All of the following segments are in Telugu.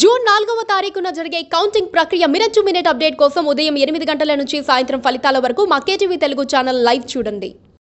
జూన్ 4వ తారీఖున జరిగే కౌంటింగ్ ప్రక్రియ మినిట్ టు మినిట్ అప్డేట్ కోసం ఉదయం 8 గంటల నుంచి సాయంత్రం ఫలితాల వరకు మా కేటీవీ తెలుగు ఛానల్ లైవ్ చూడండి.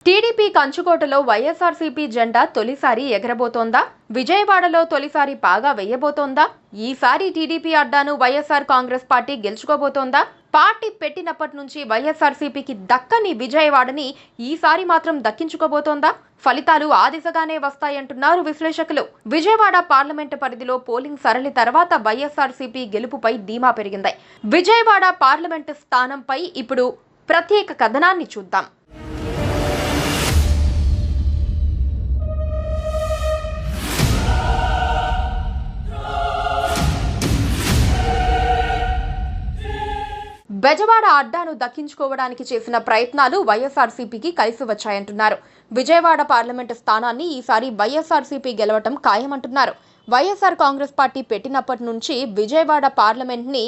టీడీపీ కంచుకోటలో వైఎస్ఆర్సీపీ జెండా తొలిసారి ఎగరబోతోందా? విజయవాడలో తొలిసారి పాగా వేయబోతోందా? ఈసారి టీడీపీ అడ్డాను వైఎస్ఆర్ కాంగ్రెస్ పార్టీ గెలుచుకోబోతోందా? పార్టీ పెట్టినప్పటి నుంచి వైఎస్ఆర్సీపీకి దక్కని విజయవాడని ఈసారి మాత్రం దక్కించుకోబోతోందా? ఫలితాలు ఆ దిశగానే వస్తాయంటున్నారు విశ్లేషకులు. విజయవాడ పార్లమెంటు పరిధిలో పోలింగ్ సరళి తర్వాత వైఎస్ఆర్సీపీ గెలుపుపై ధీమా పెరిగింది. విజయవాడ పార్లమెంటు స్థానంపై ఇప్పుడు ప్రత్యేక కథనాన్ని చూద్దాం. బెజవాడ అడ్డాను దక్కించుకోవడానికి చేసిన ప్రయత్నాలు వైఎస్ఆర్సీపీకి కలిసి వచ్చాయంటున్నారు. విజయవాడ పార్లమెంటు స్థానాన్ని ఈసారి వైఎస్ఆర్సీపీ గెలవటం ఖాయమంటున్నారు. వైఎస్ఆర్ కాంగ్రెస్ పార్టీ పెట్టినప్పటి నుంచి విజయవాడ పార్లమెంట్ని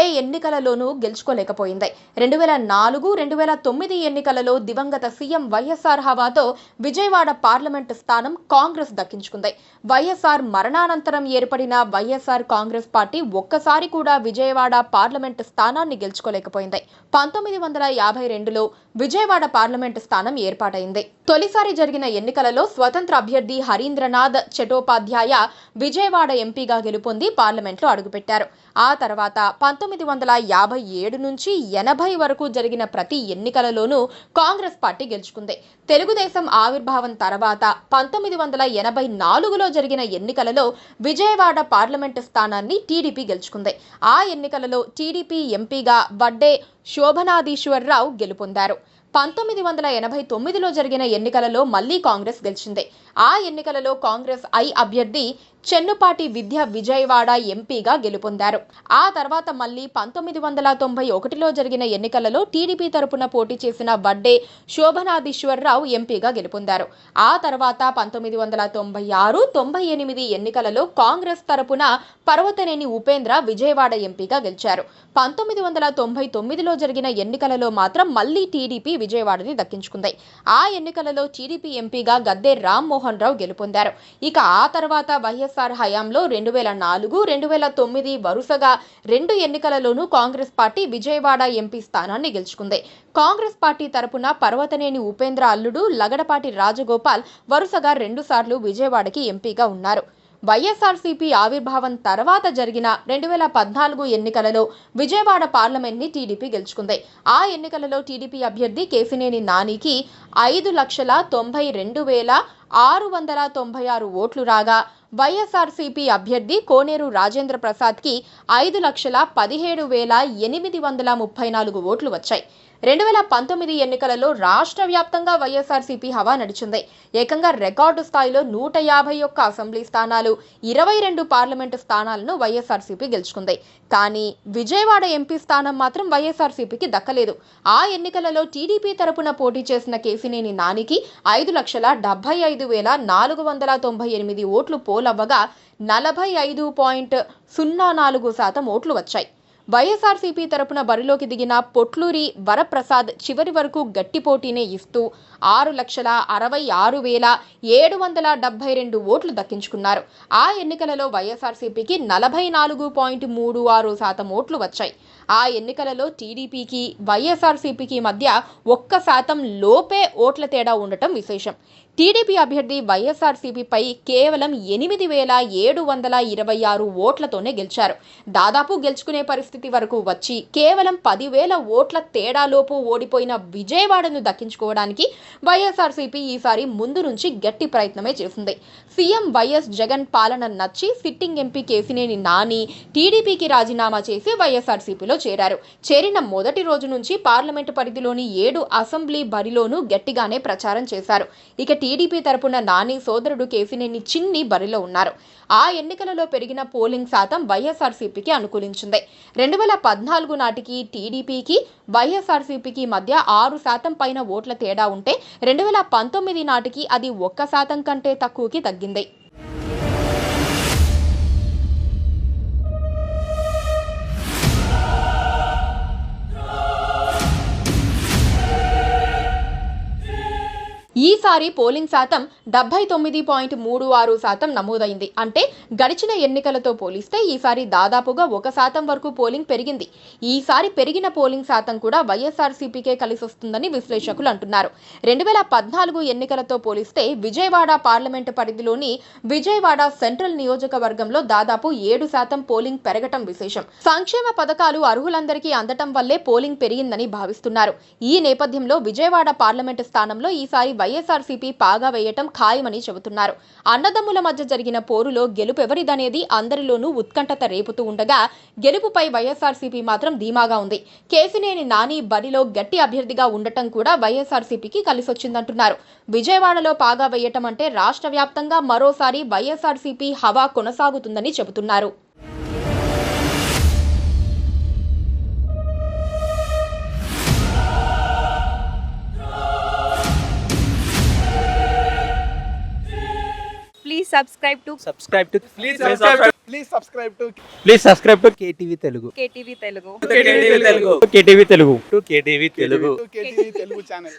ఏ ఎన్నికలలోనూ గెలుచుకోలేకపోయింది. 2004, 2009 ఎన్నికలలో దివంగత సీఎం వైఎస్ఆర్ హవాతో విజయవాడ పార్లమెంటు స్థానం కాంగ్రెస్ దక్కించుకుంది. వైఎస్ఆర్ మరణానంతరం ఏర్పడిన వైఎస్ఆర్ కాంగ్రెస్ పార్టీ ఒక్కసారి కూడా విజయవాడ పార్లమెంటు స్థానాన్ని గెలుచుకోలేకపోయింది. 1952లో విజయవాడ పార్లమెంటు స్థానం ఏర్పాటైంది. తొలిసారి జరిగిన ఎన్నికలలో స్వతంత్ర అభ్యర్థి హరీంద్రనాథ్ చటోపాధ్యాయ విజయవాడ ఎంపీగా గెలుపొంది పార్లమెంట్లో అడుగుపెట్టారు. ఆ తర్వాత 1957 నుంచి 80 వరకు జరిగిన ప్రతి ఎన్నికలలోనూ కాంగ్రెస్ పార్టీ గెలుచుకుంది. తెలుగుదేశం ఆవిర్భావం తర్వాత 1984లో జరిగిన ఎన్నికలలో విజయవాడ పార్లమెంటు స్థానాన్ని టీడీపీ గెలుచుకుంది. ఆ ఎన్నికలలో టీడీపీ ఎంపీగా వడ్డే శోభనాధీశ్వరరావు గెలుపొందారు. 1989లో జరిగిన ఎన్నికలలో మళ్లీ కాంగ్రెస్ గెలిచింది. ఆ ఎన్నికలలో కాంగ్రెస్ అభ్యర్థి చెన్నుపాటి విద్య విజయవాడ ఎంపీగా గెలుపొందారు. ఆ తర్వాత మళ్లీ 1991లో జరిగిన ఎన్నికలలో టీడీపీ తరపున పోటీ చేసిన వడ్డే శోభనాధీశ్వరరావు ఎంపీగా గెలుపొందారు. ఆ తర్వాత 1996, 98 ఎన్నికలలో కాంగ్రెస్ తరపున పర్వతనేని ఉపేంద్ర విజయవాడ ఎంపీగా గెలిచారు. 1999లో జరిగిన ఎన్నికలలో మాత్రం మళ్లీ టీడీపీ విజయవాడని దక్కించుకుంది. ఆ ఎన్నికలలో టీడీపీ ఎంపీగా గద్దె రామ్మోహన్ రావు గెలుపొందారు. ఇక ఆ తర్వాత వైఎస్ఆర్ హయాంలో 2004, 2009 వరుసగా 2 ఎన్నికలలోనూ కాంగ్రెస్ పార్టీ విజయవాడ ఎంపీ స్థానాన్ని గెలుచుకుంది. కాంగ్రెస్ పార్టీ తరపున పర్వతనేని ఉపేంద్ర అల్లుడు లగడపాటి రాజగోపాల్ వరుసగా 2 సార్లు విజయవాడకి ఎంపీగా ఉన్నారు. వైఎస్ఆర్సీపీ ఆవిర్భావం తర్వాత జరిగిన 2014 ఎన్నికలలో విజయవాడ పార్లమెంట్ని టీడీపీ గెలుచుకుంది. ఆ ఎన్నికలలో టీడీపీ అభ్యర్థి కేశినేని నానికి 5,92,696 ఓట్లు రాగా వైఎస్ఆర్సీపీ అభ్యర్థి కోనేరు రాజేంద్ర ప్రసాద్కి 5,17,834 ఓట్లు వచ్చాయి. 2019 ఎన్నికలలో రాష్ట్ర వ్యాప్తంగా వైఎస్ఆర్సీపీ హవా నడిచింది. ఏకంగా రికార్డు స్థాయిలో 151 అసెంబ్లీ స్థానాలు, 22 పార్లమెంటు స్థానాలను వైఎస్ఆర్సీపీ గెలుచుకుంది. కానీ విజయవాడ ఎంపీ స్థానం మాత్రం వైఎస్ఆర్సీపీకి దక్కలేదు. ఆ ఎన్నికలలో టీడీపీ తరపున పోటీ చేసిన కేశినేని నానికి 5,75,498 ఓట్లు పోలవ్వగా 45.04% ఓట్లు వచ్చాయి. వైఎస్ఆర్సీపీ తరపున బరిలోకి దిగిన పొట్లూరి వరప్రసాద్ చివరి వరకు గట్టి పోటీనే ఇస్తూ 6,66,772 ఓట్లు దక్కించుకున్నారు. ఆ ఎన్నికలలో వైఎస్ఆర్సీపీకి 44.36% ఓట్లు వచ్చాయి. ఆ ఎన్నికలలో టీడీపీకి వైఎస్ఆర్సీపీకి మధ్య 1% లోపే ఓట్ల తేడా ఉండటం విశేషం. టీడీపీ అభ్యర్థి వైఎస్ఆర్సీపీపై కేవలం 8,726 ఓట్లతోనే గెలిచారు. దాదాపు గెలుచుకునే పరిస్థితి వరకు వచ్చి కేవలం 10,000 ఓట్ల తేడాలోపు ఓడిపోయిన విజయవాడను దక్కించుకోవడానికి వైఎస్ఆర్సీపీ ఈసారి ముందు నుంచి గట్టి ప్రయత్నమే చేసింది. సీఎం వైఎస్ జగన్ పాలన నచ్చి సిట్టింగ్ ఎంపీ కేశినేని నాని టీడీపీకి రాజీనామా చేసి వైఎస్ఆర్సీపీలో చేరారు. చేరిన మొదటి రోజు నుంచి పార్లమెంటు పరిధిలోని 7 అసెంబ్లీ బరిలోనూ గట్టిగానే ప్రచారం చేశారు. ఇక టీడీపీ తరపున నాని సోదరుడు కేశినేని చిన్ని బరిలో ఉన్నారు. ఆ ఎన్నికలలో పెరిగిన పోలింగ్ శాతం వైఎస్ఆర్సీపీకి అనుకూలించింది. 2014 నాటికి టీడీపీకి వైఎస్ఆర్సీపీకి మధ్య 6% పైన ఓట్ల తేడా ఉంటే 2019 నాటికి అది 1% కంటే తక్కువకి తగ్గింది. ఈసారి పోలింగ్ శాతం 79.36% నమోదైంది. అంటే గడిచిన ఎన్నికలతో పోలిస్తే ఈసారి దాదాపుగా 1% వరకు పోలింగ్ పెరిగింది. ఈసారి పెరిగిన పోలింగ్ శాతం కూడా వైఎస్ఆర్సీపీకే కలిసొస్తుందని విశ్లేషకులు అంటున్నారు. 2014 ఎన్నికలతో పోలిస్తే విజయవాడ పార్లమెంటు పరిధిలోని విజయవాడ సెంట్రల్ నియోజకవర్గంలో దాదాపు 7% పోలింగ్ పెరగటం విశేషం. సంక్షేమ పథకాలు అర్హులందరికీ అందటం వల్లే పోలింగ్ పెరిగిందని భావిస్తున్నారు. ఈ నేపథ్యంలో విజయవాడ పార్లమెంటు స్థానంలో ఈసారి వైఎస్ఆర్సీపీ పాగా వేయటం ఖాయమని చెబుతున్నారు. అన్నదమ్ముల మధ్య జరిగిన పోరులో గెలుపెవరిదనేది అందరిలోనూ ఉత్కంఠత రేపుతూ ఉండగా గెలుపుపై వైఎస్ఆర్సీపీ మాత్రం ధీమాగా ఉంది. కేసినేని నాని బరిలో గట్టి అభ్యర్థిగా ఉండటం కూడా వైఎస్ఆర్సీపీకి కలిసొచ్చిందంటున్నారు. విజయవాడలో పాగా వేయటం అంటే రాష్ట్ర వ్యాప్తంగా మరోసారి వైఎస్ఆర్సీపీ హవా కొనసాగుతుందని చెబుతున్నారు. Please subscribe to KTV Telugu. KTV Telugu channel.